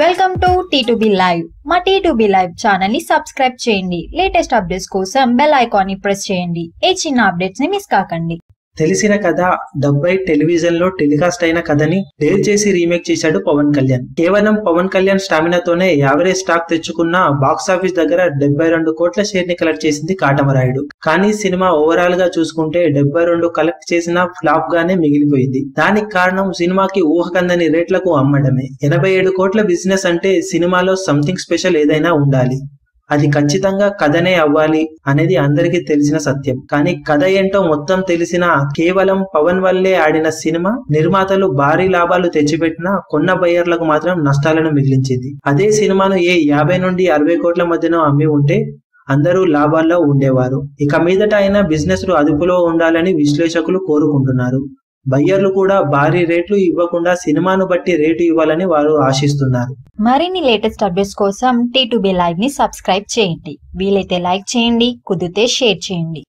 Welcome to T2B live. మా T2B live channel ని subscribe చేయండి. లేటెస్ట్ అప్డేట్స్ కోసం బెల్ ఐకాన్ ని ప్రెస్ చేయండి. ఏ చిన్న అప్డేట్స్ ని మిస్ కాకండి. తెలిసిన కథ 70 టెలివిజన్ లో టెలికాస్ట్ అయిన కథని డేర్ చేసి రీమేక్ చేశాడు పవన్ కళ్యాణ్. కేవలం పవన్ కళ్యాణ్ స్టామినాతోనే యావరేజ్ స్టాక్ తెచ్చుకున్న బాక్స్ ఆఫీస్ దగ్గర 72 కోట్ల షేర్ ని కలెక్ట్ చేసింది కాటమరాయుడు. కానీ సినిమా ఓవరాల్ గా చూసుకుంటే 72 కలెక్ట్ చేసిన ఫ్లాప్ గానే మిగిలిపోయింది. దానికి కారణం సినిమాకి ఊహకందని రేట్లకు అమ్మడమే. 87 కోట్ల బిజినెస్ అంటే సినిమాలో సంథింగ్ స్పెషల్ ఏదైనా ఉండాలి. అది ఖచ్చితంగా కథనే అవ్వాలి అనేది అందరికీ తెలిసిన సత్యం. కానీ కథ ఏంటో మొత్తం తెలిసిన కేవలం పవన్ వల్లే ఆడిన సినిమా నిర్మాతలు భారీ లాభాలు తెచ్చిపెట్టినా కొన్న బయ్యర్లకు మాత్రం నష్టాలను మిగిలించింది. అదే సినిమాను 50 నుండి 60 కోట్ల మధ్యన అమ్మి ఉంటే అందరూ లాభాల్లో ఉండేవారు. ఇక మీదట అయినా బిజినెస్ అదుపులో ఉండాలని విశ్లేషకులు కోరుకుంటున్నారు. బయ్యర్లు కూడా భారీ రేట్లు ఇవ్వకుండా సినిమాను బట్టి రేటు ఇవ్వాలని వారు ఆశిస్తున్నారు. మరిన్ని లేటెస్ట్ అప్డేట్స్ కోసం T2B లైవ్ ని సబ్స్క్రైబ్ చేయండి. వీలైతే లైక్ చేయండి, కుదిరితే షేర్ చేయండి.